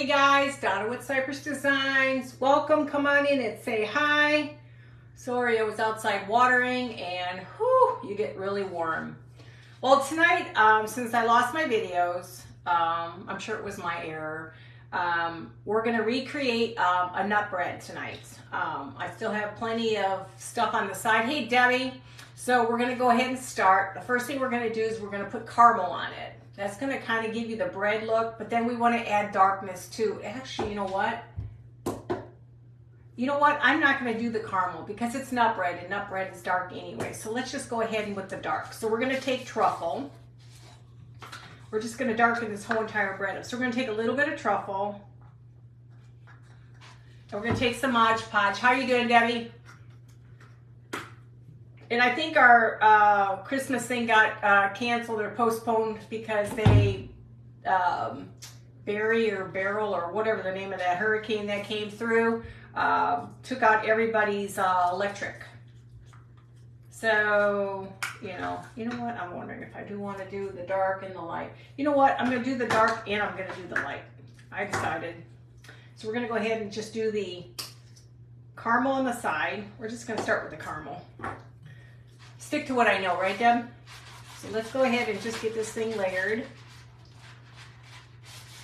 Hey guys, Donna with Cypress Designs. Welcome, come on in and say hi. Sorry, I was outside watering and whew, you get really warm. Well, tonight, since I lost my videos, I'm sure it was my error, we're gonna recreate a nut bread tonight. I still have plenty of stuff on the side. Hey Debbie, so we're gonna go ahead and start. The first thing we're gonna do is we're gonna put caramel on it. That's going to kind of give you the bread look, but then we want to add darkness too. Actually, you know what? I'm not going to do the caramel because it's nut bread, and nut bread is dark anyway. So let's just go ahead and with the dark. So we're going to take truffle. We're just going to darken this whole entire bread up. So we're going to take a little bit of truffle. And we're going to take some Mod Podge. How are you doing, Debbie? And I think our Christmas thing got canceled or postponed because they, Barrel or whatever the name of that hurricane that came through, took out everybody's electric. So, you know what? I'm wondering if I do want to do the dark and the light. You know what? I'm going to do the dark and I'm going to do the light. I decided. So we're going to go ahead and just do the caramel on the side. We're just going to start with the caramel. Stick to what I know, right, Deb? So let's go ahead and just get this thing layered.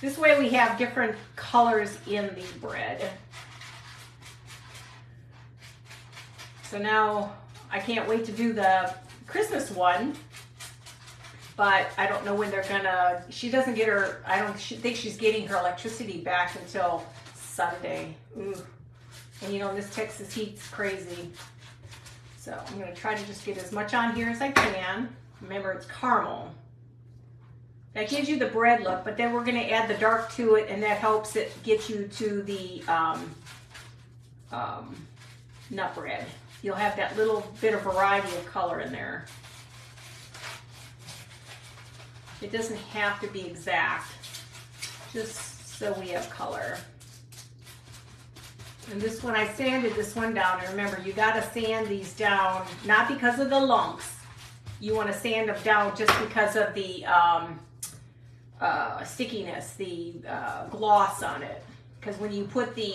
This way we have different colors in the bread. So now I can't wait to do the Christmas one, but I don't know when they're gonna, she doesn't get her, I don't think she's getting her electricity back until Sunday. Ooh. And you know, this Texas heat's crazy. So I'm going to try to just get as much on here as I can. Remember, it's caramel. That gives you the bread look, but then we're going to add the dark to it, and that helps it get you to the nut bread. You'll have that little bit of variety of color in there. It doesn't have to be exact, just so we have color. And this one, I sanded this one down. And remember, you got to sand these down, not because of the lumps. You want to sand them down just because of the stickiness, the gloss on it. Because when you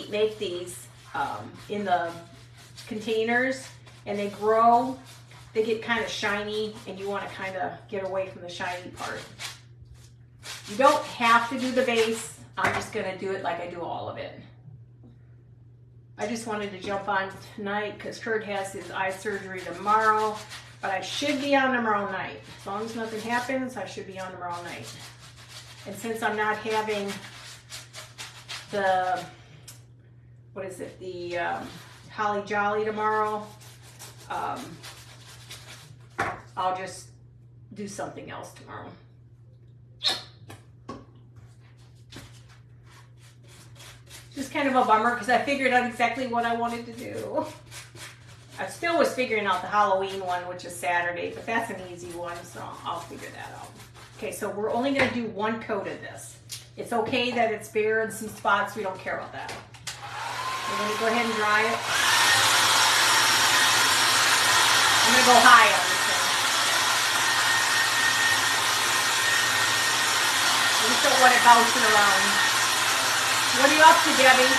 make these in the containers and they grow, they get kind of shiny, and you want to kind of get away from the shiny part. You don't have to do the base. I'm just going to do it like I do all of it. I just wanted to jump on tonight because Kurt has his eye surgery tomorrow, but I should be on tomorrow night. As long as nothing happens, I should be on tomorrow night. And since I'm not having the, the Holly Jolly tomorrow, I'll just do something else tomorrow. Just kind of a bummer because I figured out exactly what I wanted to do. I still was figuring out the Halloween one, which is Saturday, but that's an easy one, so I'll figure that out. Okay, so we're only going to do one coat of this. It's okay that it's bare in some spots. We don't care about that. We're going to go ahead and dry it. I'm going to go high on this thing. I just don't want it bouncing around. What are you up to, Debbie? It's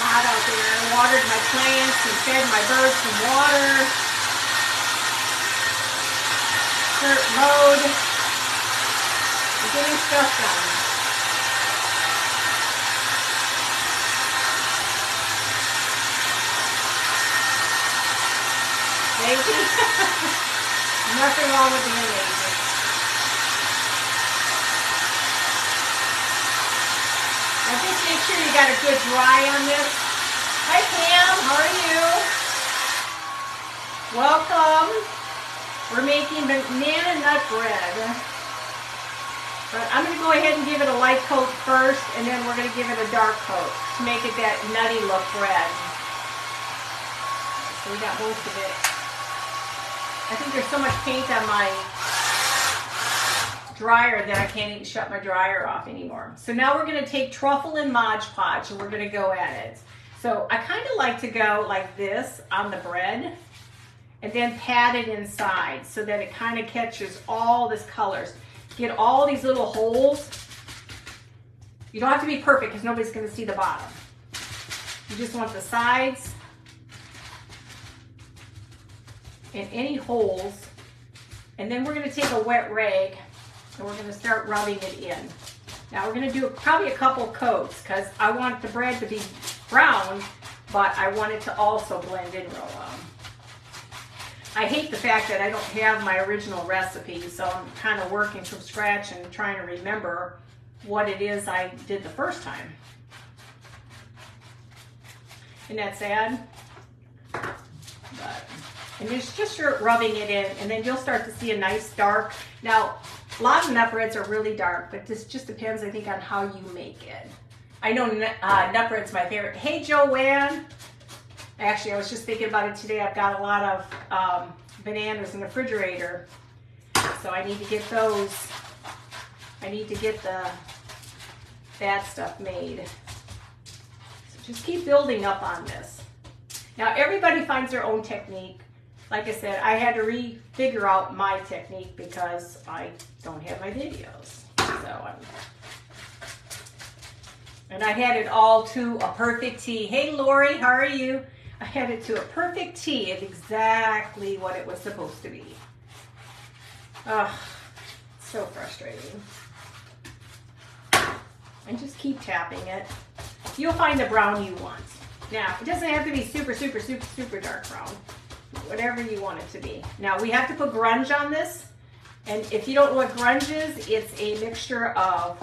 hot out there. I watered my plants and fed my birds some water. Dirt mowed. I'm getting stuff done. Nothing wrong with being lazy. Now just make sure you got a good dry on this. Hi Pam, how are you? Welcome. We're making banana nut bread. But I'm going to go ahead and give it a light coat first, and then we're going to give it a dark coat to make it that nutty look bread. So we got most of it. I think there's so much paint on my dryer that I can't even shut my dryer off anymore. So now we're going to take truffle and Mod Podge and we're going to go at it. So I kind of like to go like this on the bread and then pat it inside so that it kind of catches all these colors. Get all these little holes. You don't have to be perfect because nobody's going to see the bottom. You just want the sides and any holes. And then we're going to take a wet rag and we're going to start rubbing it in. Now we're going to do probably a couple coats because I want the bread to be brown, but I want it to also blend in real well. I hate the fact that I don't have my original recipe, so I'm kind of working from scratch and trying to remember what it is I did the first time. Isn't that sad? And just rubbing it in, and then you'll start to see a nice dark. Now, a lot of nut breads are really dark, but this just depends, I think, on how you make it. I know nut bread's my favorite. Hey, Joanne. Actually, I was just thinking about it today. I've got a lot of bananas in the refrigerator, so I need to get those. I need to get that stuff made. So just keep building up on this. Now, everybody finds their own technique. Like I said, I had to figure out my technique because I don't have my videos. And I had it all to a perfect T. Hey, Lori, how are you? I had it to a perfect T of exactly what it was supposed to be. Ugh, so frustrating. And just keep tapping it. You'll find the brown you want. Now, it doesn't have to be super, super, super, super dark brown. Whatever you want it to be. Now, we have to put grunge on this. And if you don't know what grunge is, it's a mixture of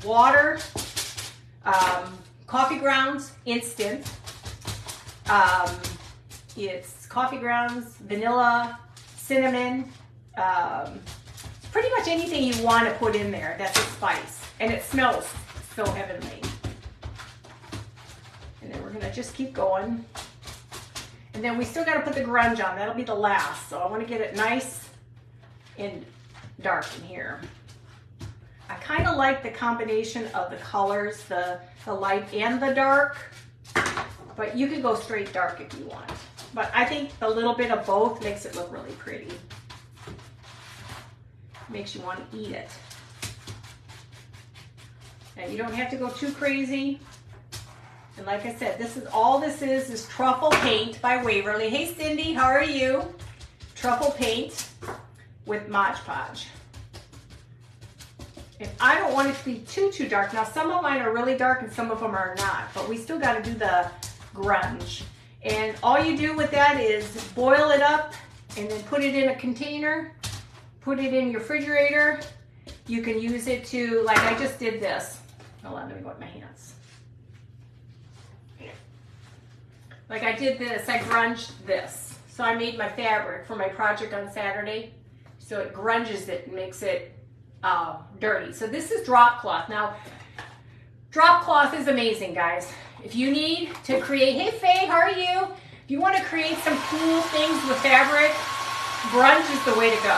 water, coffee grounds, instant. It's coffee grounds, vanilla, cinnamon, pretty much anything you want to put in there that's a spice. And it smells so heavenly. And then we're going to just keep going. And then we still got to put the grunge on. That'll be the last. So I want to get it nice and dark in here. I kind of like the combination of the colors, the light and the dark. But you can go straight dark if you want. But I think the little bit of both makes it look really pretty. Makes you want to eat it. And you don't have to go too crazy. And like I said, this is truffle paint by Waverly. Hey Cindy, how are you? Truffle paint with Mod Podge. And I don't want it to be too dark. Now some of mine are really dark and some of them are not, but we still got to do the grunge. And all you do with that is boil it up and then put it in a container, put it in your refrigerator. You can use it to, like I just did this. Hold on, let me go with my hands. Like I did this, I grunged this. So I made my fabric for my project on Saturday. So it grunges it and makes it dirty. So this is drop cloth. Now, drop cloth is amazing, guys. If you need to create, hey Faye, how are you? If you want to create some cool things with fabric, grunge is the way to go.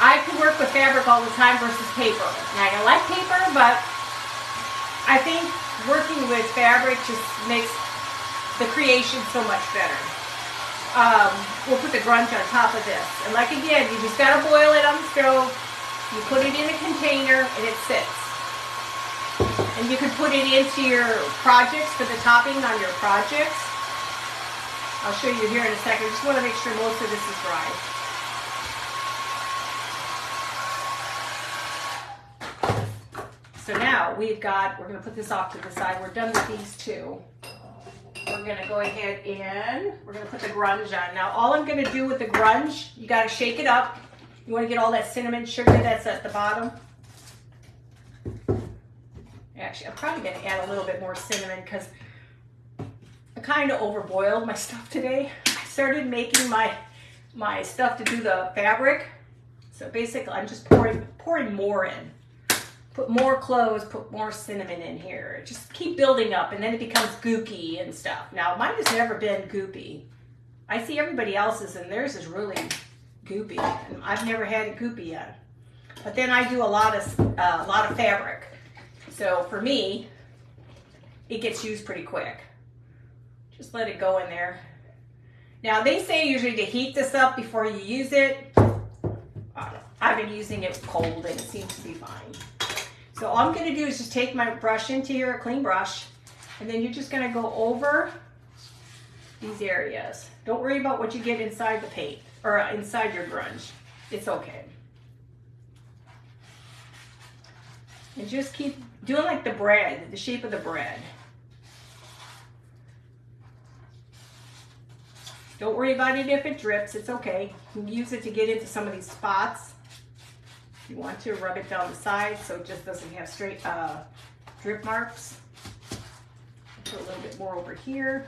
I can work with fabric all the time versus paper. Now I like paper, but I think working with fabric just makes the creation so much better. We'll put the grunge on top of this. And like again, you just gotta boil it on the stove. You put it in a container and it sits. And you can put it into your projects for the topping on your projects. I'll show you here in a second. I just want to make sure most of this is dry. So now we're going to put this off to the side. We're done with these two. We're going to go ahead and we're going to put the grunge on. Now all I'm going to do with the grunge, you got to shake it up. You want to get all that cinnamon sugar that's at the bottom. Actually, I'm probably going to add a little bit more cinnamon because I kind of overboiled my stuff today. I started making my stuff to do the fabric. So basically, I'm just pouring more in. Put more cloves, put more cinnamon in here. Just keep building up, and then it becomes goopy and stuff. Now, mine has never been goopy. I see everybody else's, and theirs is really goopy. And I've never had it goopy yet. But then I do a lot of fabric. So for me, it gets used pretty quick. Just let it go in there. Now they say usually to heat this up before you use it. I've been using it cold and it seems to be fine. So all I'm going to do is just take my brush into here, a clean brush, and then you're just going to go over these areas. Don't worry about what you get inside the paint or inside your grunge. It's okay. And just keep doing like the bread, the shape of the bread. Don't worry about it if it drips, it's okay. You can use it to get into some of these spots. If you want to, rub it down the side so it just doesn't have straight drip marks. Put a little bit more over here.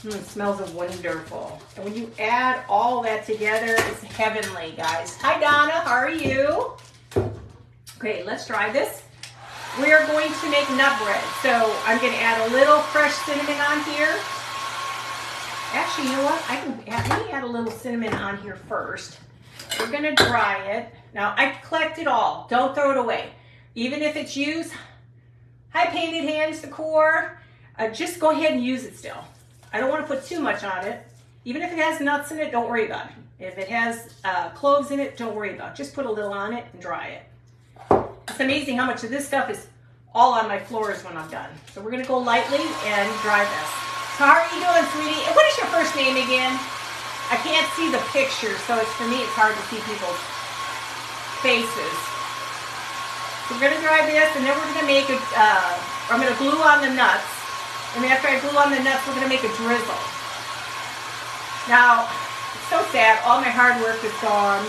It smells wonderful. And when you add all that together, it's heavenly, guys. Hi, Donna, how are you? Okay, let's try this. We are going to make nut bread. So I'm going to add a little fresh cinnamon on here. Actually, you know what? Let me add a little cinnamon on here first. We're going to dry it. Now, I collect it all. Don't throw it away. Even if it's used. Hi, Painted Hands Decor. Just go ahead and use it still. I don't want to put too much on it. Even if it has nuts in it, don't worry about it. If it has cloves in it, don't worry about it. Just put a little on it and dry it. It's amazing how much of this stuff is all on my floors when I'm done. So we're going to go lightly and dry this. So how are you doing, sweetie? And what is your first name again? I can't see the picture, so for me it's hard to see people's faces. So we're going to dry this, and then we're going to make I'm going to glue on the nuts. And after I glue on the nuts, we're going to make a drizzle. Now, it's so sad. All my hard work is gone.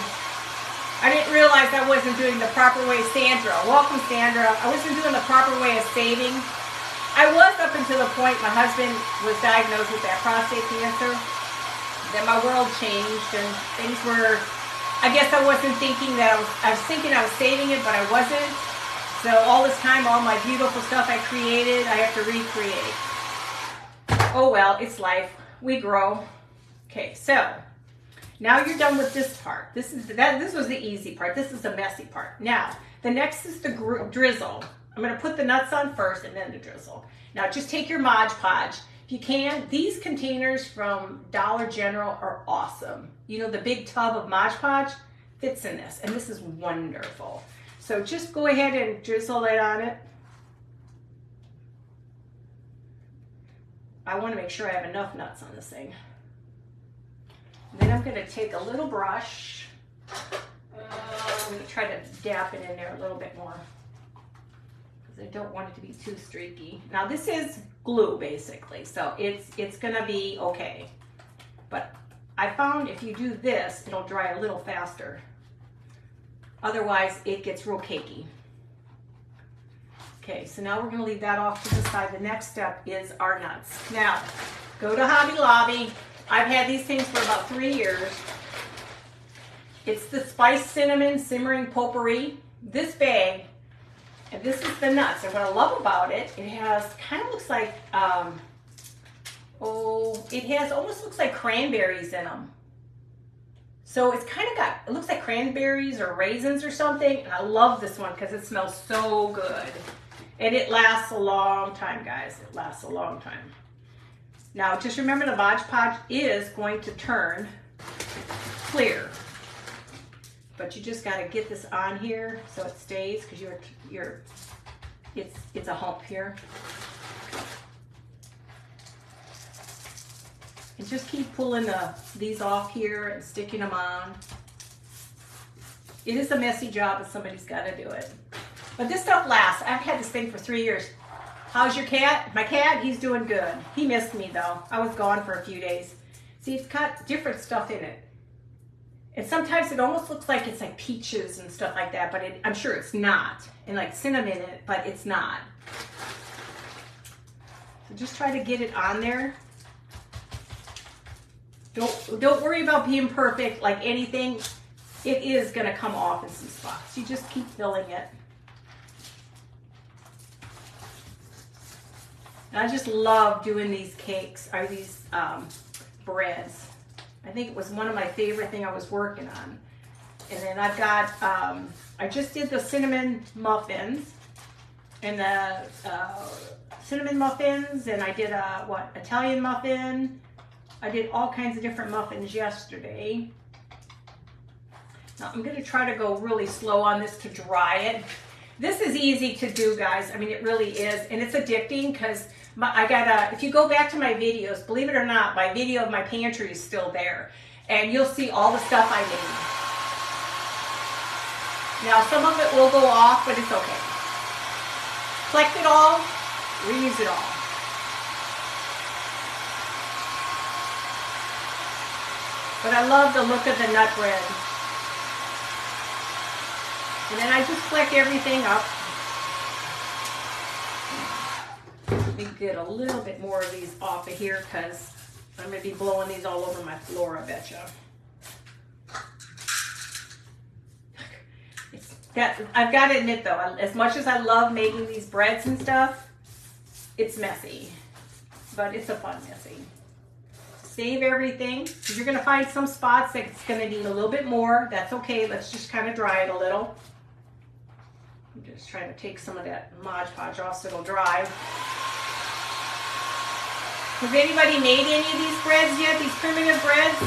I didn't realize I wasn't doing the proper way. Sandra, welcome, Sandra. I wasn't doing the proper way of saving. I was up until the point my husband was diagnosed with that prostate cancer. Then my world changed and things were, I guess I wasn't thinking that I was thinking I was saving it, but I wasn't. So all this time, all my beautiful stuff I created, I have to recreate. Oh well, it's life. We grow. Okay, so now you're done with this part. This was the easy part. This is the messy part. Now, the next is the drizzle. I'm going to put the nuts on first and then the drizzle. Now, just take your Mod Podge. If you can, these containers from Dollar General are awesome. You know, the big tub of Mod Podge fits in this, and this is wonderful. So just go ahead and drizzle it on it. I want to make sure I have enough nuts on this thing. Then I'm going to take a little brush. I'm going to try to dab it in there a little bit more because I don't want it to be too streaky. Now this is glue basically, so it's going to be okay. But I found if you do this, it'll dry a little faster. Otherwise, it gets real cakey. Okay, so now we're going to leave that off to the side. The next step is our nuts. Now, go to Hobby Lobby. I've had these things for about 3 years. It's the Spiced Cinnamon Simmering Potpourri. This bag, and this is the nuts. And what I love about it, it has, kind of looks like, it almost looks like cranberries in them. So it's kind of got, it looks like cranberries or raisins or something. And I love this one because it smells so good. And it lasts a long time, guys. It lasts a long time. Now, just remember the Mod Podge is going to turn clear. But you just got to get this on here so it stays because it's a hump here. And just keep pulling these off here and sticking them on. It is a messy job, but somebody's got to do it. But this stuff lasts. I've had this thing for 3 years. How's your cat? My cat, he's doing good. He missed me though. I was gone for a few days. See, it's got different stuff in it. And sometimes it almost looks like it's like peaches and stuff like that, but I'm sure it's not. And like cinnamon in it, but it's not. So just try to get it on there. Don't worry about being perfect like anything. It is going to come off in some spots. You just keep filling it. And I just love doing these cakes, or these breads. I think it was one of my favorite things I was working on. And then I've got, I just did the cinnamon muffins and the cinnamon muffins, and I did a, Italian muffin. I did all kinds of different muffins yesterday. Now I'm gonna try to go really slow on this to dry it. This is easy to do, guys. I mean, it really is, and it's addicting because if you go back to my videos, believe it or not, my video of my pantry is still there, and you'll see all the stuff I made. Now, some of it will go off, but it's okay. Collect it all, reuse it all. But I love the look of the nut bread. And then I just collect everything up. Let me get a little bit more of these off of here because I'm going to be blowing these all over my floor, I betcha. I've got to admit though, as much as I love making these breads and stuff, it's messy. But it's a fun messy. Save everything. You're going to find some spots that it's going to need a little bit more. That's okay. Let's just kind of dry it a little. I'm just trying to take some of that Mod Podge off so it'll dry. Has anybody made any of these breads yet? These primitive breads?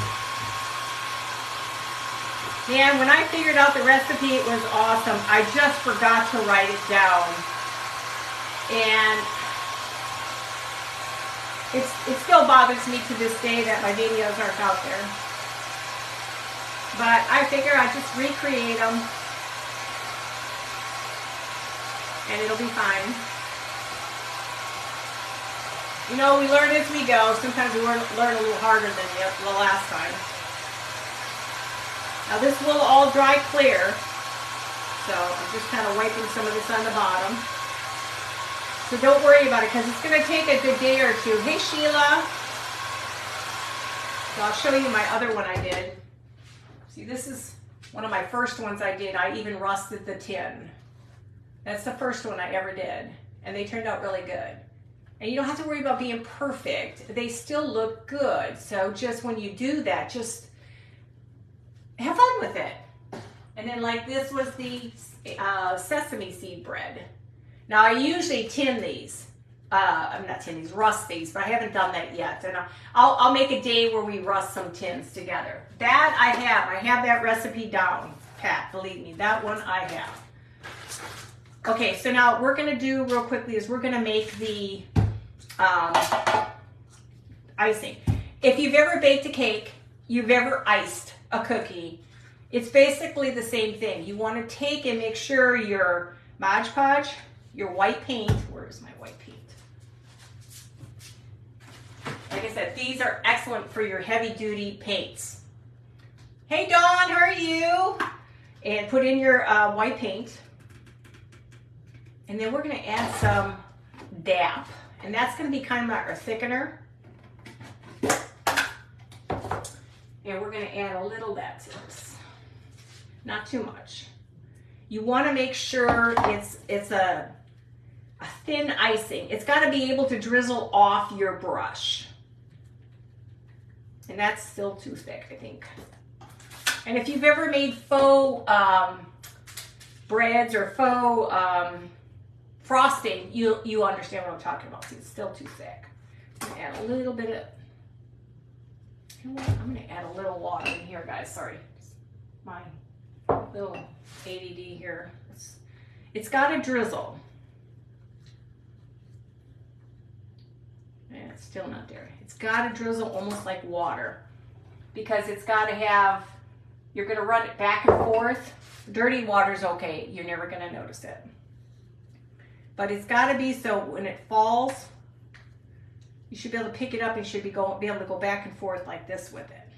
Man, when I figured out the recipe, it was awesome. I just forgot to write it down. And it still bothers me to this day that my videos aren't out there. But I figure I'd just recreate them. And it'll be fine. You know, we learn as we go. Sometimes we learn a little harder than the last time. Now this will all dry clear. So I'm just kind of wiping some of this on the bottom. So don't worry about it because it's going to take a good day or two. Hey Sheila. So I'll show you my other one I did. See, this is one of my first ones I did. I even rusted the tin. That's the first one I ever did. And they turned out really good. And you don't have to worry about being perfect. They still look good. So just when you do that, just have fun with it. And then like this was the sesame seed bread. Now I usually tin these. I'm not tin these, rust these, but I haven't done that yet. And I'll make a day where we rust some tins together. That I have that recipe down, pat, believe me, that one I have. Okay, so now what we're gonna do real quickly is we're gonna make the icing. If you've ever baked a cake, you've ever iced a cookie, it's basically the same thing. You wanna take and make sure your Mod Podge, your white paint, where's my white paint? Like I said, these are excellent for your heavy duty paints. Hey Dawn, how are you? And put in your white paint. And then we're going to add some DAP. And that's going to be kind of our thickener. And we're going to add a little of that to this. Not too much. You want to make sure it's a thin icing. It's got to be able to drizzle off your brush. And that's still too thick, I think. And if you've ever made faux breads or faux frosting, you understand what I'm talking about. See, it's still too thick. I'm gonna add a little bit of, you know what? I'm gonna add a little water in here, guys. Sorry, my little ADD here. It's got to drizzle. And it's still not there. It's got to drizzle almost like water because it's got to have. You're gonna run it back and forth. Dirty water's okay. You're never gonna notice it. But it's got to be so when it falls, you should be able to pick it up and should be able to go back and forth like this with it.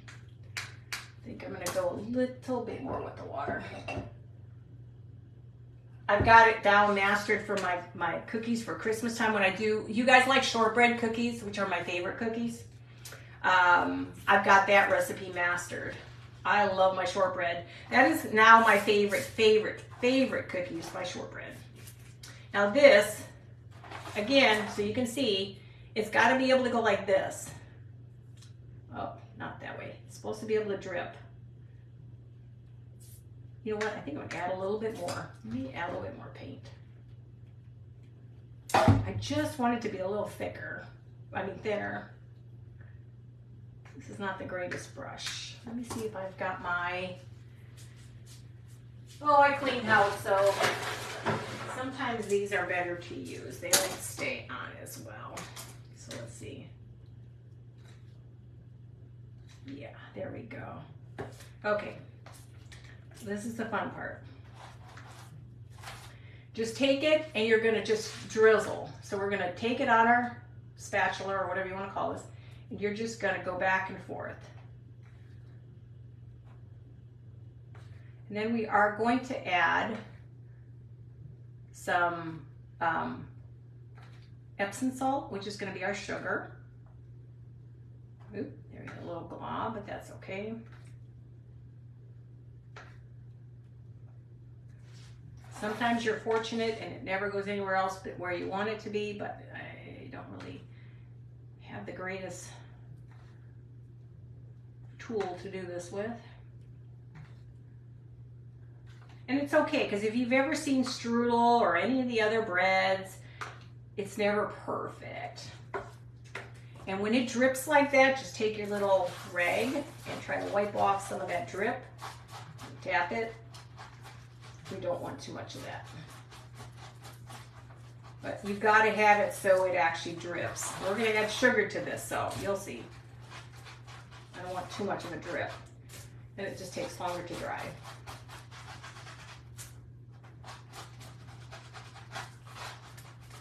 I think I'm going to go a little bit more with the water. I've got it down mastered for my cookies for Christmas time when I do. You guys like shortbread cookies, which are my favorite cookies? I've got that recipe mastered. I love my shortbread. That is now my favorite cookies, my shortbread. Now this, again, so you can see, it's got to be able to go like this. Oh, not that way. It's supposed to be able to drip. You know what? I think I'm going to add a little bit more. Let me add a little bit more paint. I just want it to be a little thicker. I mean thinner. This is not the greatest brush. Let me see if I've got my... Oh, I cleaned house, so sometimes these are better to use. They don't stay on as well. So let's see. Yeah, there we go. Okay, this is the fun part. Just take it and you're gonna just drizzle. So we're gonna take it on our spatula or whatever you wanna call this, and you're just gonna go back and forth. And then we are going to add some Epsom salt, which is gonna be our sugar. Oop, there's a little glob, but that's okay. Sometimes you're fortunate and it never goes anywhere else but where you want it to be, but I don't really have the greatest tool to do this with. And it's okay, because if you've ever seen strudel or any of the other breads, it's never perfect. And when it drips like that, just take your little rag and try to wipe off some of that drip. Tap it. We don't want too much of that. But you've got to have it so it actually drips. We're going to add sugar to this, so you'll see. I don't want too much of a drip. And it just takes longer to dry.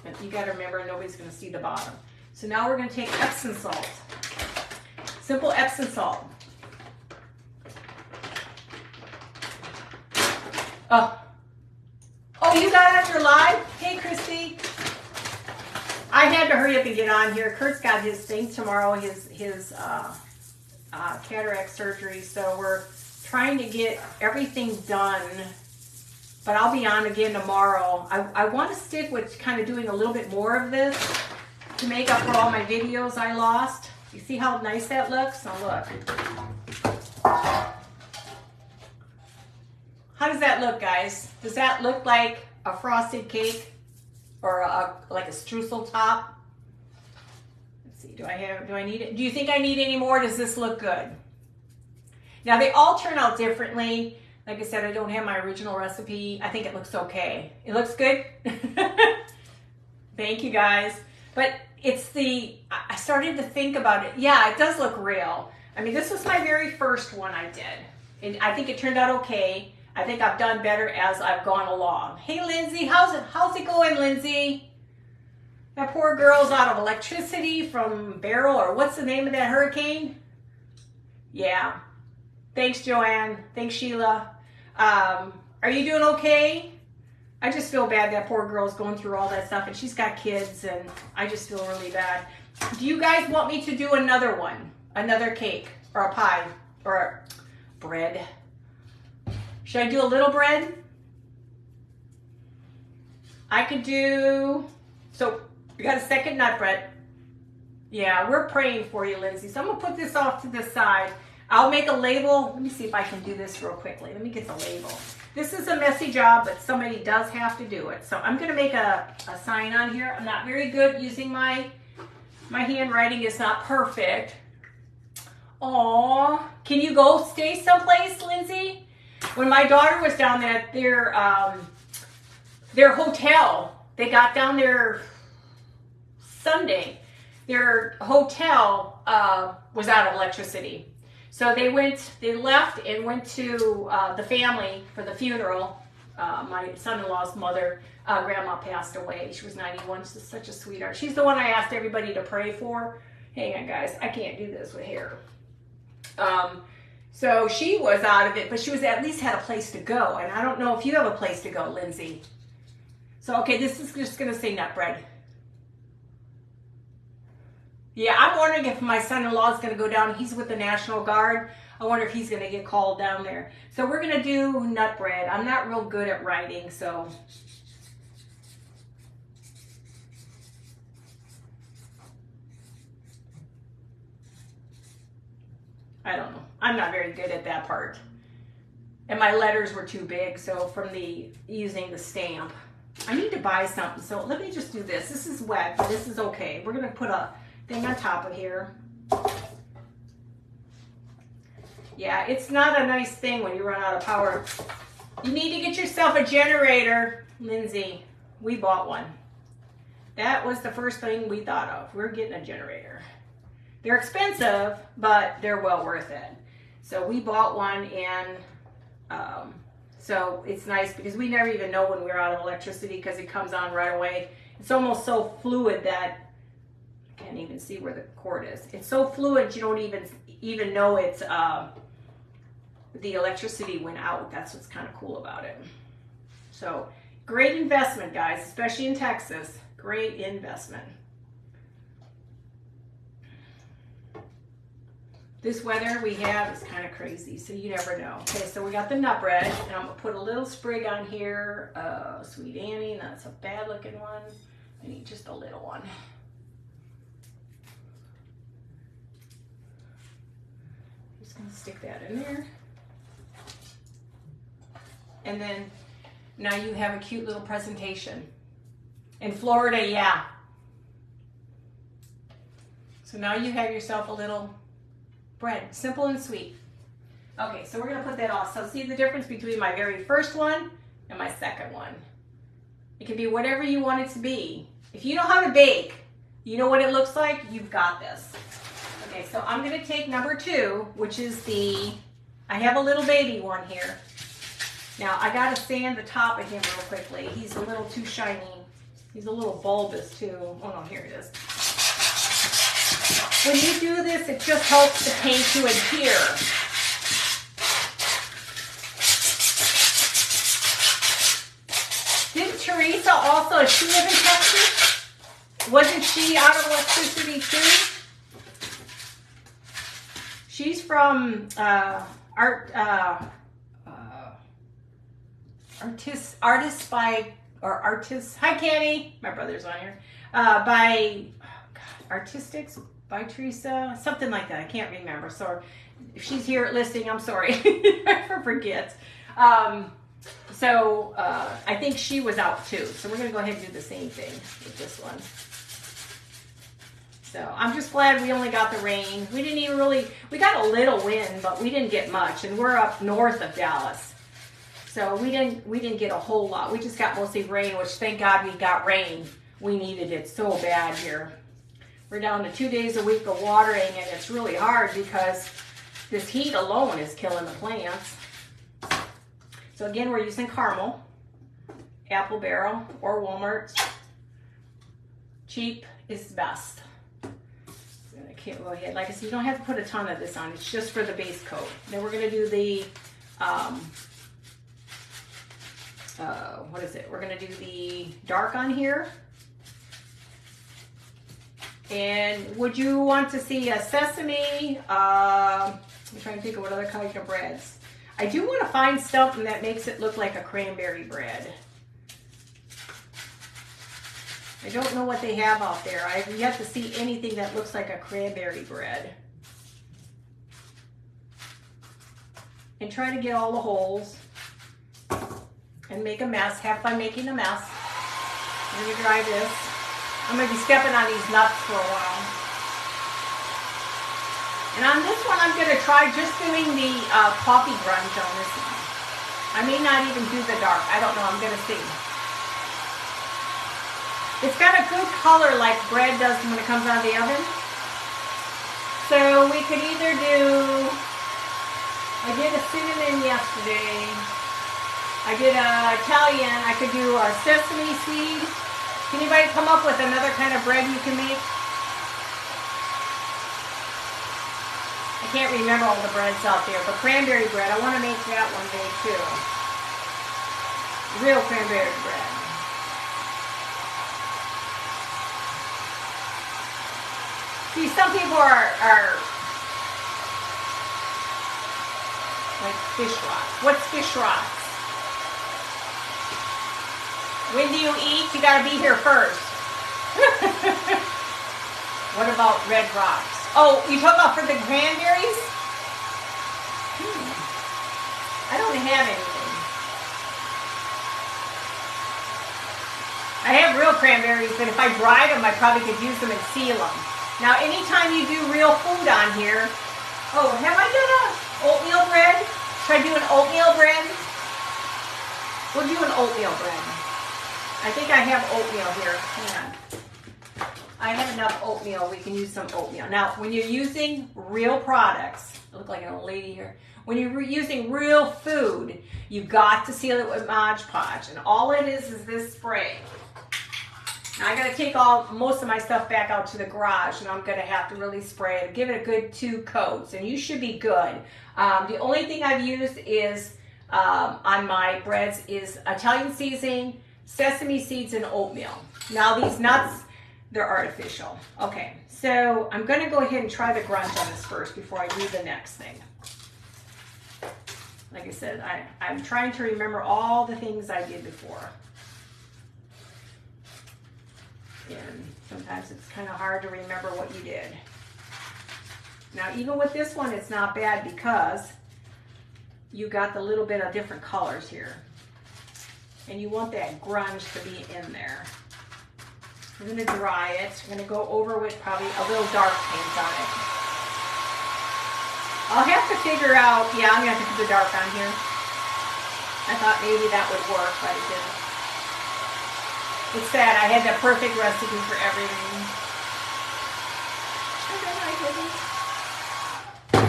But you got to remember, nobody's going to see the bottom. So now we're going to take Epsom salt. Simple Epsom salt. Oh, you got on your live? Hey, Christy. I had to hurry up and get on here. Kurt's got his thing tomorrow, his cataract surgery. So we're trying to get everything done. But I'll be on again tomorrow. I want to stick with kind of doing a little bit more of this to make up for all my videos I lost. You see how nice that looks? Now look. How does that look, guys? Does that look like a frosted cake or like a streusel top? Let's see, do I need it? Do you think I need any more? Does this look good? Now they all turn out differently. Like I said, I don't have my original recipe. I think it looks okay. It looks good? Thank you, guys. But I started to think about it. Yeah, it does look real. I mean, this was my very first one I did. And I think it turned out okay. I think I've done better as I've gone along. Hey, Lindsay, how's it going, Lindsay? That poor girl's out of electricity from Beryl, or what's the name of that hurricane? Yeah. Thanks, Joanne. Thanks, Sheila. Are you doing okay? I just feel bad that poor girl's going through all that stuff, and she's got kids, and I just feel really bad. Do you guys want me to do another one? Another cake, or a pie, or a bread? Should I do a little bread? I could do, so we got a second nut bread. Yeah, we're praying for you, Lindsay. So I'm gonna put this off to the side. I'll make a label. Let me see if I can do this real quickly. Let me get the label. This is a messy job, but somebody does have to do it. So I'm gonna make a sign on here. I'm not very good using my handwriting is not perfect. Aw, can you go stay someplace, Lindsay? When my daughter was down at their hotel, they got down there Sunday. Their hotel was out of electricity. So they left and went to the family for the funeral. My son-in-law's mother, grandma passed away. She was 91, she's such a sweetheart. She's the one I asked everybody to pray for. Hang on, guys, I can't do this with hair. So she was out of it, but she was at least had a place to go. And I don't know if you have a place to go, Lindsay. So, okay, this is just gonna say nut bread. Yeah, I'm wondering if my son-in-law is gonna go down. He's with the National Guard. I wonder if he's gonna get called down there. So we're gonna do nut bread. I'm not real good at writing, so. I don't know. I'm not very good at that part. And my letters were too big, so from using the stamp. I need to buy something. So let me just do this. This is wet, but this is okay. We're going to put a thing on top of here. Yeah, it's not a nice thing when you run out of power. You need to get yourself a generator, Lindsay. We bought one. That was the first thing we thought of. We're getting a generator. They're expensive, but they're well worth it. So we bought one, and so it's nice because we never even know when we're out of electricity because it comes on right away. It's almost so fluid that I can't even see where the cord is. It's so fluid you don't even know it's the electricity went out. That's what's kind of cool about it. So great investment, guys, especially in Texas. Great investment. This weather we have is kind of crazy, so you never know. Okay, so we got the nut bread, and I'm gonna put a little sprig on here. Sweet Annie, that's a bad looking one. I need just a little one. Just gonna stick that in there. And then now you have a cute little presentation. In Florida, yeah. So now you have yourself a little bread, simple and sweet. Okay, so we're gonna put that off. So see the difference between my very first one and my second one. It can be whatever you want it to be. If you know how to bake, you know what it looks like, you've got this. Okay, so I'm gonna take number 2, which is I have a little baby one here. Now I gotta sand the top of him real quickly. He's a little too shiny. He's a little bulbous too. Oh no, here it is. When you do this, it just helps the paint to adhere. Didn't Teresa also, does she live in Texas? Wasn't she out of electricity too? She's from Hi Candy, my brother's on here. Artistics by Teresa, something like that. I can't remember. So if she's here listening, I'm sorry. I forget. I think she was out too. So we're gonna go ahead and do the same thing with this one. So I'm just glad we only got the rain. We didn't even we got a little wind, but we didn't get much. And we're up north of Dallas. So we didn't get a whole lot. We just got mostly rain, which thank God we got rain. We needed it so bad here. We're down to 2 days a week of watering, and it's really hard because this heat alone is killing the plants. So again, we're using caramel, Apple Barrel, or Walmart. Cheap is best. So I can't go ahead. Like I said, you don't have to put a ton of this on. It's just for the base coat. Then we're going to do the what is it? We're going to do the dark on here. And would you want to see a sesame? I'm trying to think of what other kind of breads. I do want to find something that makes it look like a cranberry bread. I don't know what they have out there. I've yet to see anything that looks like a cranberry bread. And try to get all the holes. And make a mess. Have fun making a mess. I'm going to dry this. I'm going to be stepping on these nuts for a while. And on this one, I'm going to try just doing the coffee grunge on this one. I may not even do the dark. I don't know. I'm going to see. It's got a good color like bread does when it comes out of the oven. So we could either do, I did a cinnamon yesterday. I did Italian. I could do a sesame seed. Can anybody come up with another kind of bread you can make? I can't remember all the breads out there, but cranberry bread, I want to make that one day too. Real cranberry bread. See, some people are like fish rock. What's fish rock? When do you eat? You gotta be here first. What about red rocks? Oh, you talk about for the cranberries? I don't have anything. I have real cranberries, but if I dried them, I probably could use them and seal them. Now, anytime you do real food on here, oh, have I done a oatmeal bread? Should I do an oatmeal bread? We'll do an oatmeal bread. I think I have oatmeal here. Hang on. I have enough oatmeal. We can use some oatmeal. Now, when you're using real products, I look like an old lady here. When you're using real food, you've got to seal it with Mod Podge. And all it is this spray. Now, I got to take most of my stuff back out to the garage, and I'm going to have to really spray it. Give it a good 2 coats, and you should be good. The only thing I've used is on my breads is Italian seasoning, sesame seeds, and oatmeal. Now, these nuts, they're artificial. Okay, so I'm going to go ahead and try the grunge on this first before I do the next thing. Like I said, I'm trying to remember all the things I did before. And sometimes it's kind of hard to remember what you did. Now, even with this one, it's not bad because you got the little bit of different colors here. And you want that grunge to be in there. We're going to dry it. We're going to go over with probably a little dark paint on it. I'll have to figure out, yeah, I'm going to have to put the dark on here. I thought maybe that would work, but it didn't. It's sad, I had the perfect recipe for everything.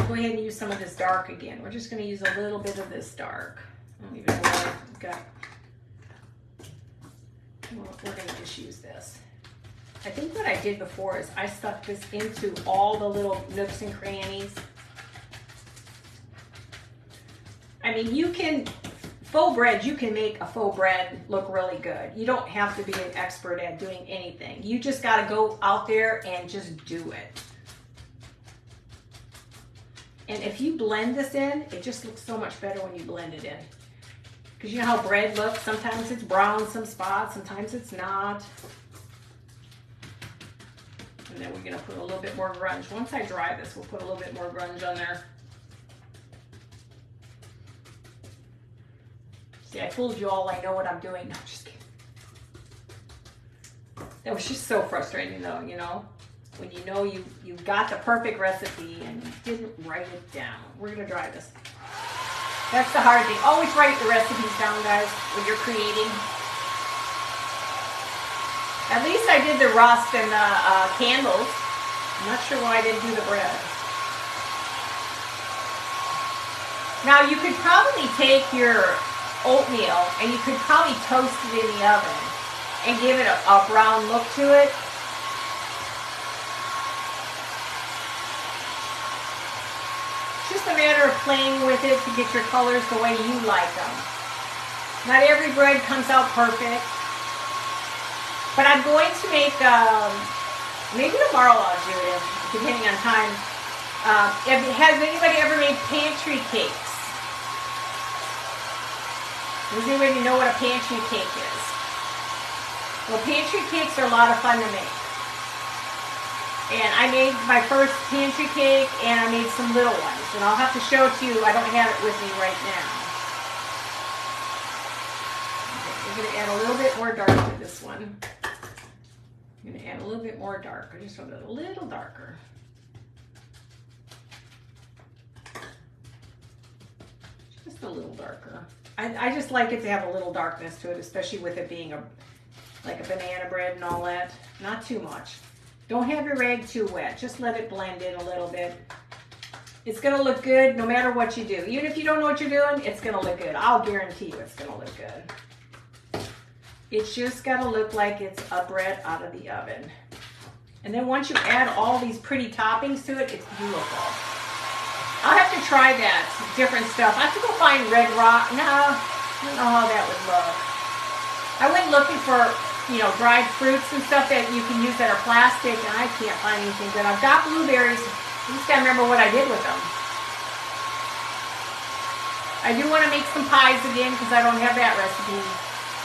Go ahead and use some of this dark again. We're just going to use a little bit of this dark. I don't even know what I've got. We're going to just use this. I think what I did before is I stuck this into all the little nooks and crannies. I mean, you can, faux bread, you can make a faux bread look really good. You don't have to be an expert at doing anything. You just got to go out there and just do it. And if you blend this in, it just looks so much better when you blend it in. Because you know how bread looks? Sometimes it's brown, some spots, sometimes it's not. And then we're going to put a little bit more grunge. Once I dry this, we'll put a little bit more grunge on there. See, I told you all I know what I'm doing. No, I'm just kidding. That was just so frustrating though, you know? When you know you got the perfect recipe and you didn't write it down. We're going to dry this. That's the hard thing. Always write the recipes down, guys, when you're creating. At least I did the rust and the candles. I'm not sure why I didn't do the bread. Now, you could probably take your oatmeal and you could probably toast it in the oven and give it a brown look to it. It's just a matter of playing with it to get your colors the way you like them. Not every bread comes out perfect. But I'm going to make, maybe tomorrow I'll do it, depending on time. Has anybody ever made pantry cakes? Does anybody know what a pantry cake is? Well, pantry cakes are a lot of fun to make. And I made my first pantry cake, and I made some little ones. And I'll have to show it to you. I don't have it with me right now. Okay, we're going to add a little bit more dark to this one. I'm going to add a little bit more dark. I just want it a little darker. Just a little darker. I just like it to have a little darkness to it, especially with it being like a banana bread and all that. Not too much. Don't have your rag too wet. Just let it blend in a little bit. It's going to look good no matter what you do. Even if you don't know what you're doing, it's going to look good. I'll guarantee you it's going to look good. It's just got to look like it's a bread out of the oven. And then once you add all these pretty toppings to it, it's beautiful. I'll have to try that, different stuff. I have to go find red rock. No, I don't know how that would look. I went looking for, you know, dried fruits and stuff that you can use that are plastic, and I can't find anything good. I've got blueberries. I just gotta remember what I did with them. I do want to make some pies again because I don't have that recipe.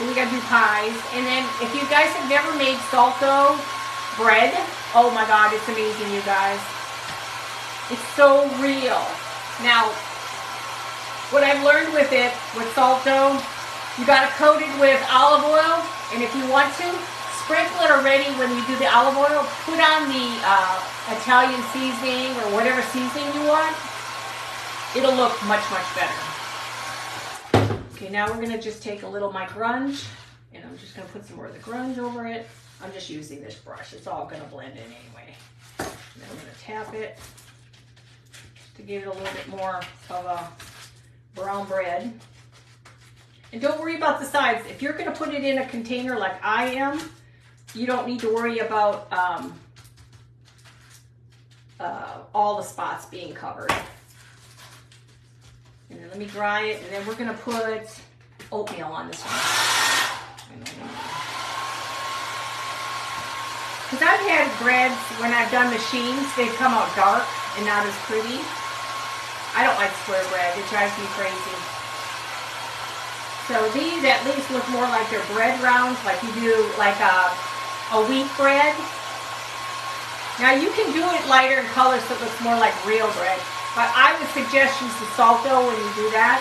So we gotta do pies. And then if you guys have never made salto bread, oh my God, it's amazing, you guys. It's so real. Now, what I've learned with it, with salto, You got to coat it with olive oil, and if you want to, sprinkle it already when you do the olive oil. Put on the Italian seasoning or whatever seasoning you want. It'll look much, much better. Okay, now we're going to just take a little of my grunge, and I'm just going to put some more of the grunge over it. I'm just using this brush. It's all going to blend in anyway. And then I'm going to tap it to give it a little bit more of a brown bread. And don't worry about the sides. If you're going to put it in a container like I am, you don't need to worry about all the spots being covered. And then let me dry it, and then we're going to put oatmeal on this one. Because I've had breads, when I've done machines, they've come out dark and not as pretty. I don't like square bread. It drives me crazy. So these at least look more like they're bread rounds, like you do like a wheat bread. Now you can do it lighter in color so it looks more like real bread, but I would suggest use the salto when you do that.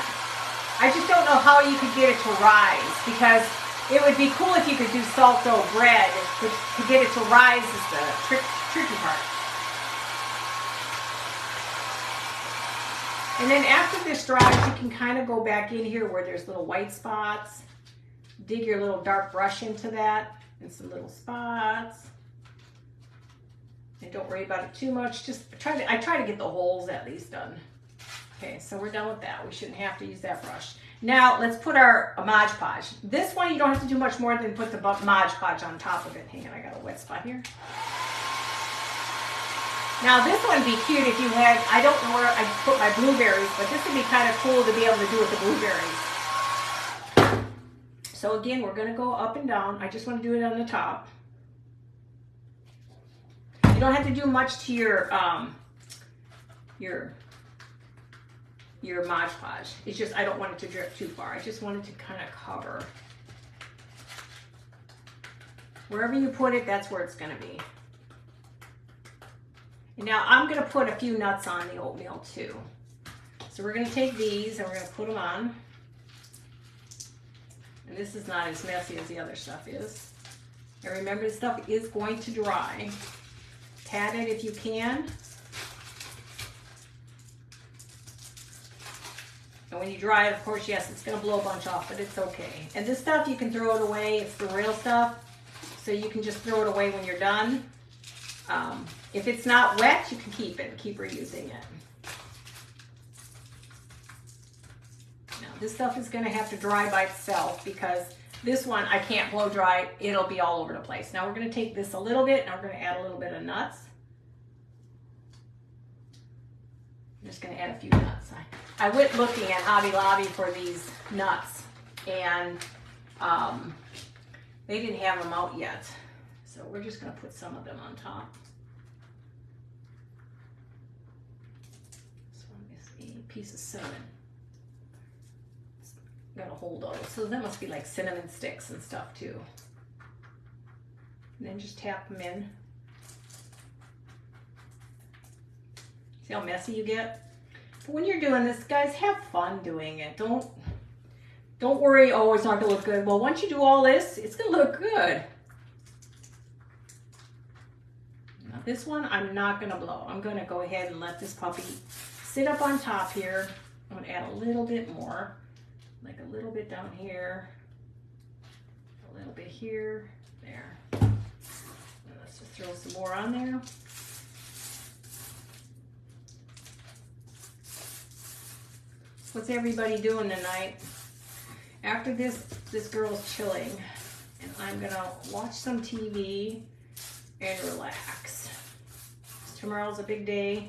I just don't know how you could get it to rise, because it would be cool if you could do salto bread, but to get it to rise is the tricky part. And then after this dries, you can kind of go back in here where there's little white spots. Dig your little dark brush into that and some little spots. And don't worry about it too much. Just I try to get the holes at least done. Okay, so we're done with that. We shouldn't have to use that brush. Now let's put our Mod Podge. This one you don't have to do much more than put the Mod Podge on top of it. Hang on, I got a wet spot here. Now this one would be cute if you had, I don't know where I put my blueberries, but this would be kind of cool to be able to do with the blueberries. So again, we're going to go up and down. I just want to do it on the top. You don't have to do much to your Mod Podge. It's just, I don't want it to drip too far. I just want it to kind of cover. Wherever you put it, that's where it's going to be. And now I'm going to put a few nuts on the oatmeal too. So we're going to take these and we're going to put them on. And this is not as messy as the other stuff is. And remember, this stuff is going to dry. Pat it if you can. And when you dry it, of course, yes, it's going to blow a bunch off, but it's okay. And this stuff, you can throw it away. It's the real stuff. So you can just throw it away when you're done. If it's not wet, you can keep it and keep reusing it. Now, this stuff is going to have to dry by itself because this one I can't blow dry. It'll be all over the place. Now we're going to take this a little bit and we're going to add a little bit of nuts. I'm just going to add a few nuts. I went looking at Hobby Lobby for these nuts, and they didn't have them out yet. So we're just going to put some of them on top. This one is a piece of cinnamon. It's got a hold of it. So that must be like cinnamon sticks and stuff too. And then just tap them in. See how messy you get? But when you're doing this, guys, have fun doing it. Don't worry, oh, it's not going to look good. Well, once you do all this, it's going to look good. Now, this one, I'm not going to blow. I'm going to go ahead and let this puppy sit up on top here. I'm going to add a little bit more, like a little bit down here, a little bit here, there. And let's just throw some more on there. What's everybody doing tonight? After this girl's chilling, and I'm gonna watch some TV and relax. Tomorrow's a big day.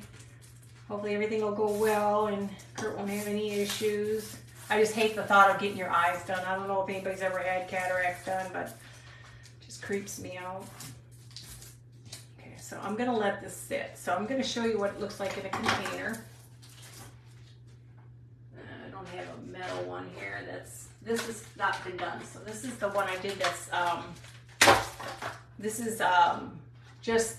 Hopefully everything will go well and Kurt won't have any issues. I just hate the thought of getting your eyes done. I don't know if anybody's ever had cataracts done, but it just creeps me out. Okay, so I'm gonna let this sit. So I'm gonna show you what it looks like in a container. I have a metal one here this has not been done, so this is the one I did that's this is just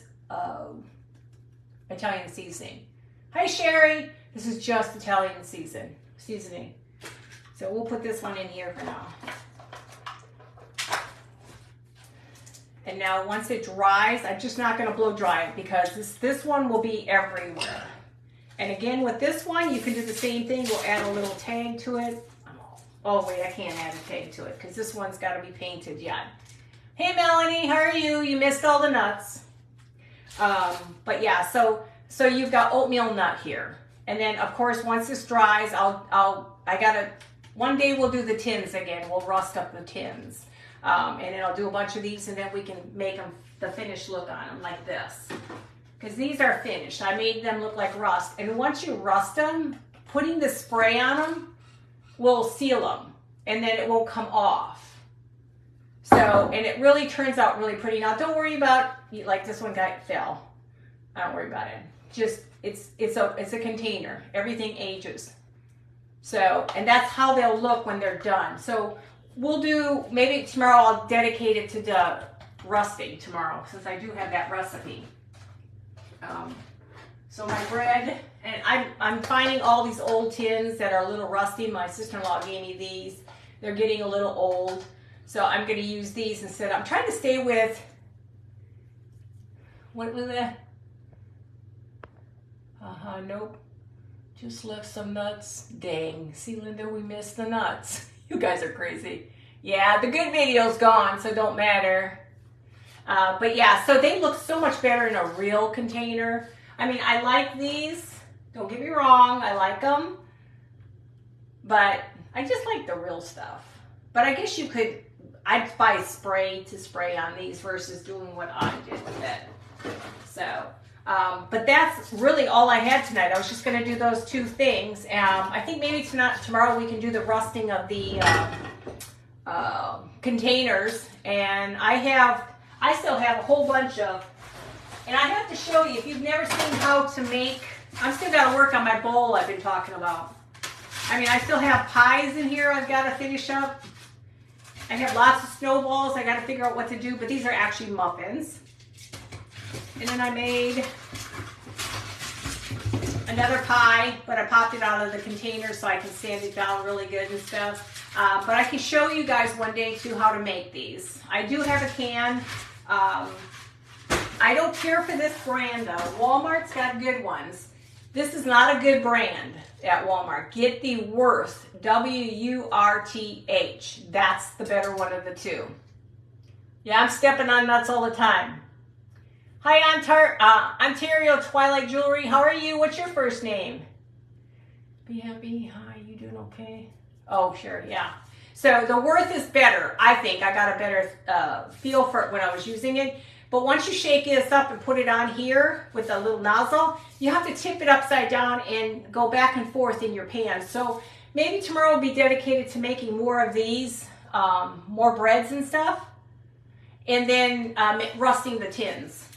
Italian seasoning. Hi Sherry, this is just Italian seasoning. So So we'll put this one in here for now. And now once it dries, I'm just not going to blow dry it because this one will be everywhere. And again, with this one, you can do the same thing. We'll add a little tag to it. Oh wait, I can't add a tag to it because this one's got to be painted yet. Hey Melanie, how are you? You missed all the nuts. But yeah, so you've got oatmeal nut here. And then of course, once this dries, one day we'll do the tins again. We'll rust up the tins. And then I'll do a bunch of these and then we can make them the finished look on them like this. Because these are finished. I made them look like rust. And once you rust them, putting the spray on them will seal them. And then it won't come off. So, and it really turns out really pretty. Now don't worry about, like this one guy fell. I don't worry about it. Just, it's a container. Everything ages. So, and that's how they'll look when they're done. So we'll do, maybe tomorrow I'll dedicate it to the rusting tomorrow since I do have that recipe. So my bread, and I'm finding all these old tins that are a little rusty. My sister-in-law gave me these. They're getting a little old. So I'm going to use these instead. I'm trying to stay with, what was that? Nope. Just left some nuts. Dang. See, Linda, we missed the nuts. You guys are crazy. Yeah, the good video's gone, so don't matter. But yeah, so they look so much better in a real container. I mean, I like these. Don't get me wrong, I like them. But I just like the real stuff. But I guess you could, I'd buy spray to spray on these versus doing what I did with it. So, but that's really all I had tonight. I was just going to do those two things. I think maybe tomorrow we can do the rusting of the containers. And I still have a whole bunch of, and I have to show you, if you've never seen how to make, I'm still got to work on my bowl I've been talking about. I mean, I still have pies in here I've got to finish up. I have lots of snowballs I got to figure out what to do, but these are actually muffins. And then I made another pie, but I popped it out of the container so I can sand it down really good and stuff. But I can show you guys one day too how to make these. I do have a can. I don't care for this brand though. Walmart's got good ones. This is not a good brand at Walmart. Get the Wurth, W-U-R-T-H. That's the better one of the two. Yeah, I'm stepping on nuts all the time. Hi, Ontario Twilight Jewelry. How are you? What's your first name? Be happy. Hi, you doing okay? Oh, sure, yeah. So the Wurth is better, I think. I got a better feel for it when I was using it. But once you shake this up and put it on here with a little nozzle, you have to tip it upside down and go back and forth in your pan. So maybe tomorrow will be dedicated to making more of these, more breads and stuff, and then rusting the tins.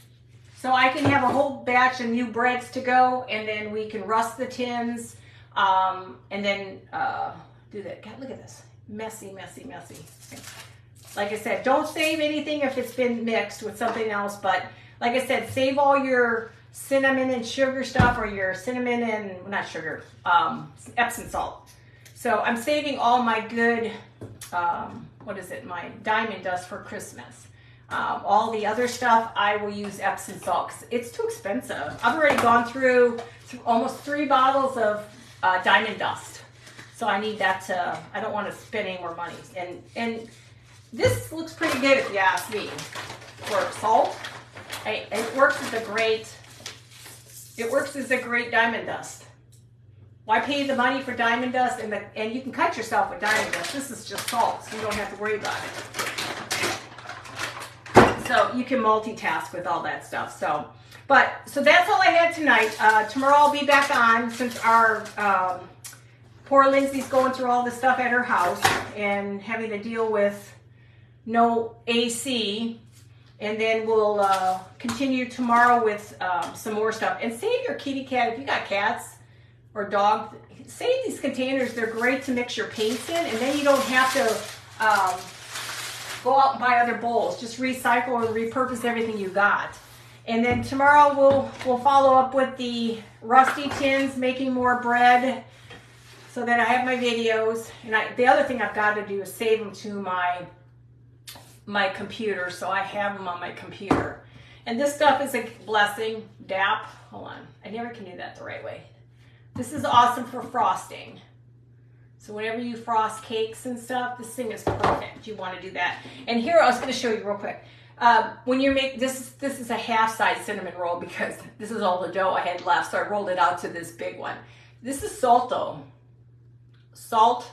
So I can have a whole batch of new breads to go, and then we can rust the tins, and then do that. God, look at this. Messy, messy, messy. Like I said, don't save anything if it's been mixed with something else, but like I said, save all your cinnamon and sugar stuff, or your cinnamon and, not sugar, Epsom salt. So I'm saving all my good, my diamond dust for Christmas. All the other stuff, I will use Epsom salt because it's too expensive. I've already gone through almost 3 bottles of diamond dust. So I need that to, I don't want to spend any more money. And this looks pretty good if you ask me. For salt, it works as a great diamond dust. Why pay the money for diamond dust and you can cut yourself with diamond dust. This is just salt, so you don't have to worry about it. So you can multitask with all that stuff. So that's all I had tonight. Tomorrow I'll be back on since our poor Lindsay's going through all this stuff at her house and having to deal with no AC, and then we'll continue tomorrow with some more stuff. And save your kitty cat, if you got cats or dog, save these containers. They're great to mix your paints in, and then you don't have to go out and buy other bowls. Just recycle or repurpose everything you got. And then tomorrow we'll follow up with the rusty tins, making more bread. so that I have my videos. And the other thing I've got to do is save them to my computer, so I have them on my computer. And this stuff is a blessing. DAP. Hold on. I never can do that the right way. This is awesome for frosting. So whenever you frost cakes and stuff, this thing is perfect. You want to do that. And here, I was going to show you real quick. When you make this is a half-size cinnamon roll because this is all the dough I had left, so I rolled it out to this big one. This is salt dough. Salt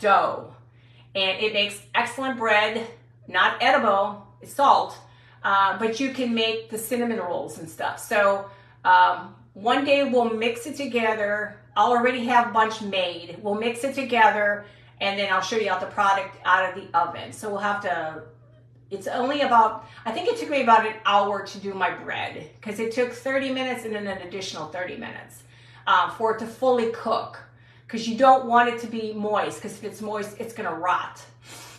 dough. And it makes excellent bread. Not edible. It's salt. But you can make the cinnamon rolls and stuff. So one day we'll mix it together. I'll already have a bunch made. We'll mix it together, and then I'll show you out the product out of the oven. So we'll have to, it's only about, I think it took me about an hour to do my bread, because it took 30 minutes and then an additional 30 minutes for it to fully cook, because you don't want it to be moist, because if it's moist, it's going to rot.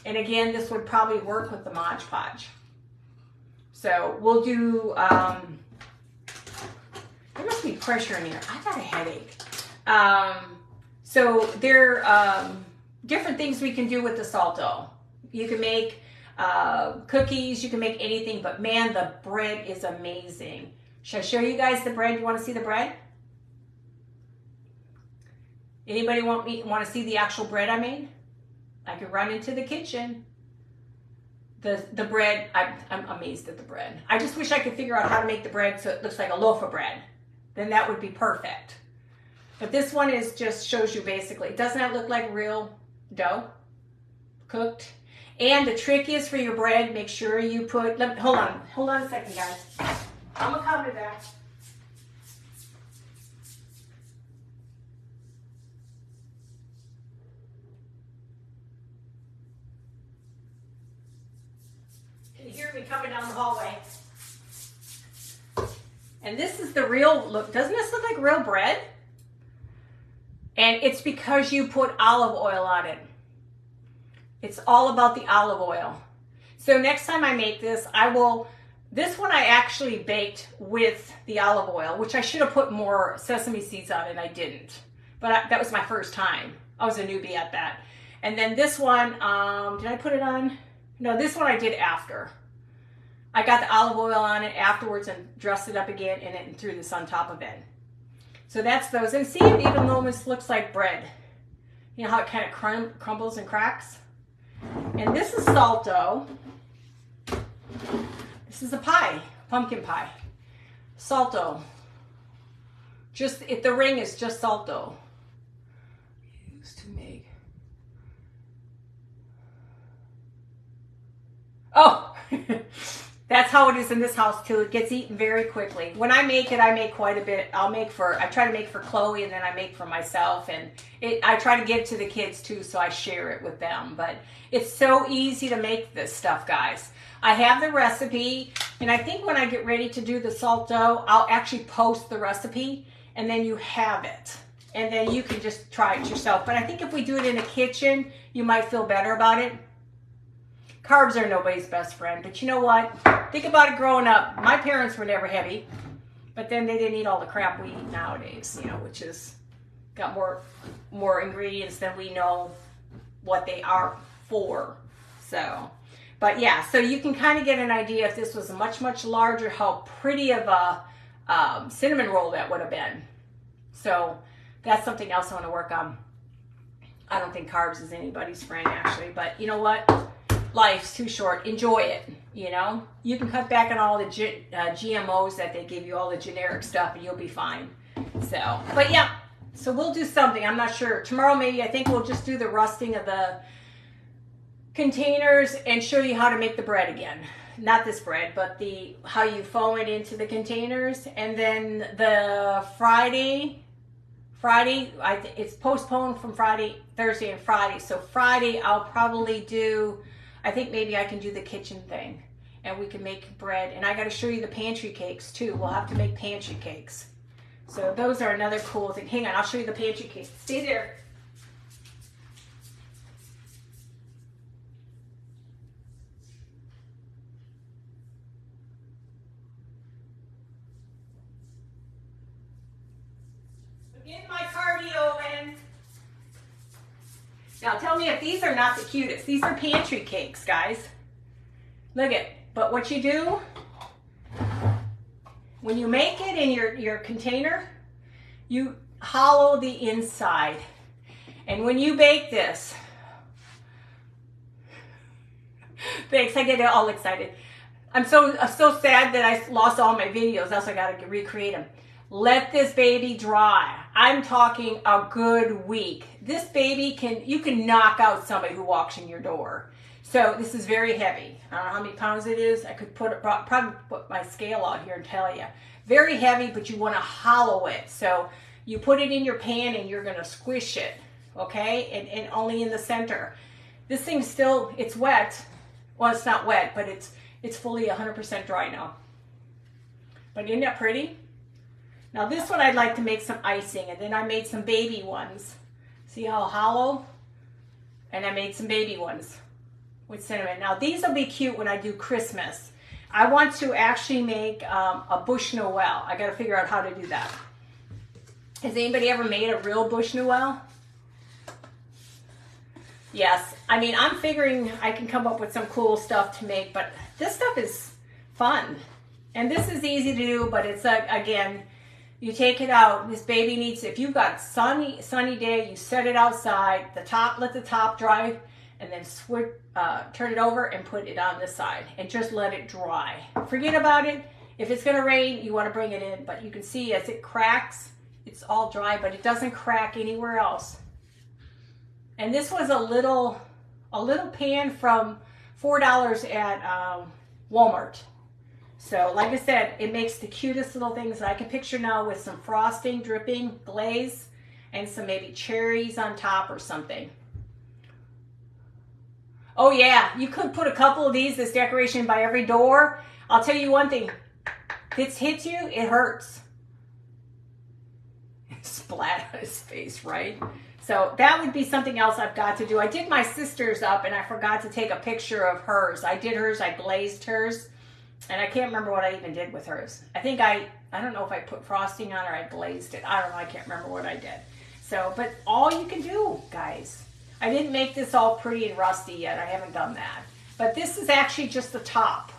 And again, this would probably work with the Mod Podge. So we'll do, there must be pressure in here. I got a headache. So there are different things we can do with the salt dough. You can make cookies, you can make anything, but man, the bread is amazing. Should I show you guys the bread? You want to see the bread? Anybody want to see the actual bread I made? I could run into the kitchen. The bread, I'm amazed at the bread. I just wish I could figure out how to make the bread so it looks like a loaf of bread. Then that would be perfect. But this one is just shows you basically. Doesn't that look like real dough? Cooked. And the trick is for your bread, make sure you put, hold on a second, guys. I'm gonna come to that. Can you hear me coming down the hallway? And this is the real look. Doesn't this look like real bread? And it's because you put olive oil on it. It's all about the olive oil. So next time I make this, this one I actually baked with the olive oil, which I should have put more sesame seeds on it, and I didn't. But that was my first time. I was a newbie at that. And then this one, did I put it on? No, this one I did after. I got the olive oil on it afterwards and dressed it up again and threw this on top of it. So that's those. And see, it even almost looks like bread. You know how it kind of crumbles and cracks? And this is salt dough. This is a pie, pumpkin pie. Salt dough. The ring is just salt dough. Used to make. Oh! That's how it is in this house too. It gets eaten very quickly. When I make it, I make quite a bit. I try to make for Chloe, and then I make for myself, and I try to give to the kids too, so I share it with them. But it's so easy to make this stuff, guys. I have the recipe, and I think when I get ready to do the salt dough, I'll actually post the recipe, and then you have it. And then you can just try it yourself. But I think if we do it in the kitchen, you might feel better about it. Carbs are nobody's best friend, but you know what? Think about it growing up. My parents were never heavy, but then they didn't eat all the crap we eat nowadays, which is got more ingredients than we know what they are for. So, but yeah, so you can kind of get an idea if this was much, much larger, how pretty of a cinnamon roll that would have been. So that's something else I want to work on. I don't think carbs is anybody's friend, actually, but you know what? Life's too short. Enjoy it. You can cut back on all the GMOs that they give you, all the generic stuff, and you'll be fine. So, but yeah, so we'll do something. I'm not sure. Tomorrow, maybe, I think we'll just do the rusting of the containers and show you how to make the bread again. Not this bread, but how you foam it into the containers. And then the Friday, it's postponed from Thursday and Friday. So Friday, I'll probably do, I think maybe I can do the kitchen thing, and we can make bread. And I got to show you the pantry cakes too. We'll have to make pantry cakes. So those are another cool thing. Hang on, I'll show you the pantry cakes. Stay there. Get my cardio in. Now tell me if these are not the cutest. These are pantry cakes, guys. Look at, but what you do, when you make it in your container, you hollow the inside. And when you bake this, thanks, I get all excited. I'm so sad that I lost all my videos, else I gotta recreate them. Let this baby dry. I'm talking a good week. This baby you can knock out somebody who walks in your door. So this is very heavy. I don't know how many pounds it is. I could probably put my scale out here and tell you. Very heavy, but you want to hollow it. So you put it in your pan and you're gonna squish it, okay? And only in the center. This thing's still, it's wet. Well, it's not wet, but it's fully 100% dry now. But isn't that pretty? Now this one I'd like to make some icing, and then I made some baby ones. See how hollow? And I made some baby ones with cinnamon. Now these will be cute when I do Christmas. I want to actually make a Bush Noel. I gotta figure out how to do that. Has anybody ever made a real Bush Noel? Yes, I mean, I'm figuring I can come up with some cool stuff to make, but this stuff is fun. And this is easy to do, but it's, again, you take it out. This baby needs, if you've got sunny day, you set it outside, let the top dry, and then turn it over and put it on this side, and just let it dry. Forget about it. If it's gonna rain, you wanna bring it in, but you can see as it cracks, it's all dry, but it doesn't crack anywhere else. And this was a little pan from $4 at Walmart. So like I said, it makes the cutest little things that I can picture now with some frosting, dripping, glaze, and some maybe cherries on top or something. Oh yeah, you could put a couple of these, this decoration by every door. I'll tell you one thing, if it hits you, it hurts. Splat on his face, right? So that would be something else I've got to do. I did my sister's up and I forgot to take a picture of hers. I did hers, I glazed hers, and I can't remember what I even did with hers. I think I don't know if I put frosting on or I glazed it. I don't know, I can't remember what I did. So, but all you can do, guys. I didn't make this all pretty and rusty yet. I haven't done that. But this is actually just the top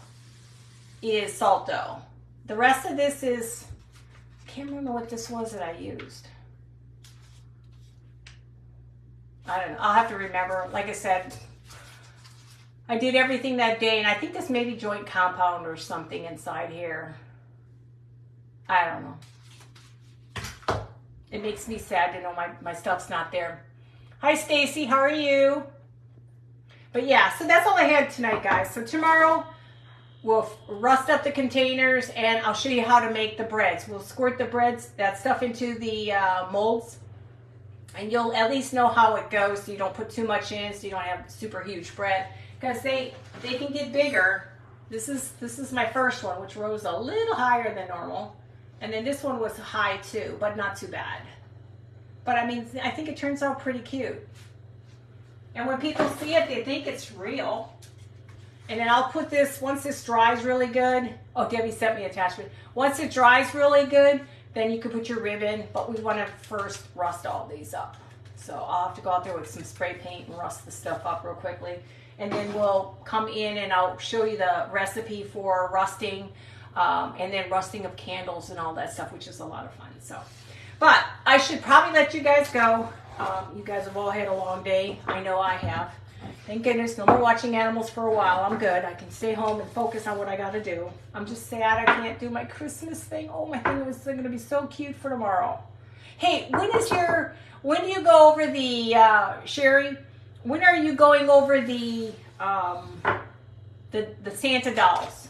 is salt dough. The rest of this is, I can't remember what this was that I used. I don't know. I'll have to remember. Like I said, I did everything that day, and I think this may be joint compound or something inside here. I don't know. It makes me sad to know my stuff's not there. Hi, Stacy. How are you? But yeah, so that's all I had tonight, guys. So tomorrow, we'll rust up the containers, and I'll show you how to make the breads. We'll squirt the breads, that stuff into the molds. And you'll at least know how it goes, so you don't put too much in, so you don't have super huge bread. Because they can get bigger. This is my first one, which rose a little higher than normal. And then this one was high too, but not too bad. But I mean, I think it turns out pretty cute. And when people see it, they think it's real. And then I'll put this, once this dries really good. Oh, Debbie sent me an attachment. Once it dries really good, then you can put your rib in, but we want to first rust all these up. So I'll have to go out there with some spray paint and rust the stuff up real quickly. And then we'll come in and I'll show you the recipe for rusting, and then rusting of candles and all that stuff, which is a lot of fun. So, but I should probably let you guys go. You guys have all had a long day. I know I have. Thank goodness, no more watching animals for a while. I'm good. I can stay home and focus on what I got to do. I'm just sad I can't do my Christmas thing. Oh, my thing was going to be so cute for tomorrow. Hey, when do you go over the, Sherry, when are you going over the Santa dolls?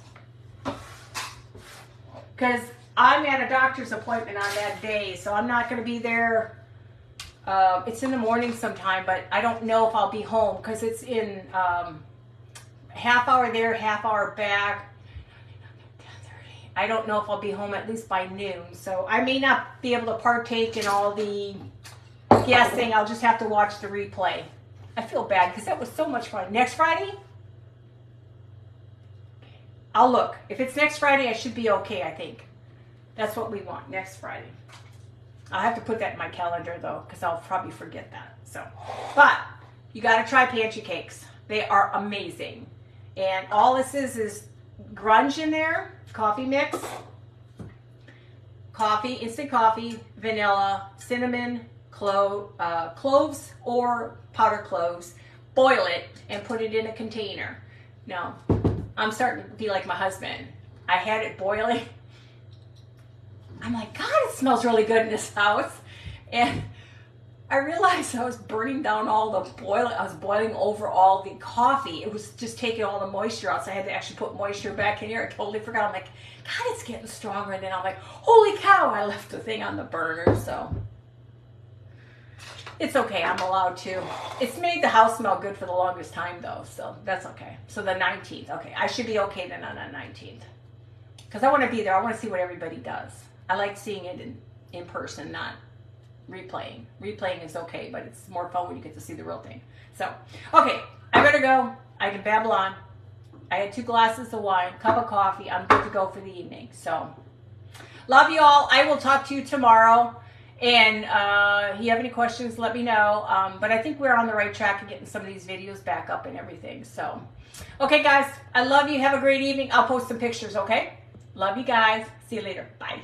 Because I'm at a doctor's appointment on that day, so I'm not going to be there. It's in the morning sometime, but I don't know if I'll be home because it's in half hour there, half hour back. I don't know if I'll be home at least by noon, so I may not be able to partake in all the guessing. I'll just have to watch the replay. I feel bad because that was so much fun. Next Friday? I'll look. If it's next Friday, I should be okay, I think. That's what we want, next Friday. I'll have to put that in my calendar, though, because I'll probably forget that. So, but you got to try Pantry Cakes. They are amazing. And all this is grunge in there, coffee mix, coffee, instant coffee, vanilla, cinnamon, cloves or powdered cloves. Boil it and put it in a container. Now, I'm starting to be like my husband. I had it boiling. I'm like, God, it smells really good in this house. And I realized I was burning down all the boiling. I was boiling over all the coffee. It was just taking all the moisture out. So I had to actually put moisture back in here. I totally forgot. I'm like, God, it's getting stronger. And then I'm like, holy cow, I left the thing on the burner. So it's okay. I'm allowed to. It's made the house smell good for the longest time, though. So that's okay. So the 19th. Okay. I should be okay then on the 19th. Because I want to be there. I want to see what everybody does. I like seeing it in person, not replaying. Replaying is okay, but it's more fun when you get to see the real thing. So, okay, I better go. I can babble on. I had 2 glasses of wine, cup of coffee. I'm good to go for the evening. So, love you all. I will talk to you tomorrow. And if you have any questions, let me know. But I think we're on the right track of getting some of these videos back up and everything. So, okay, guys, I love you. Have a great evening. I'll post some pictures, okay? Love you guys. See you later. Bye.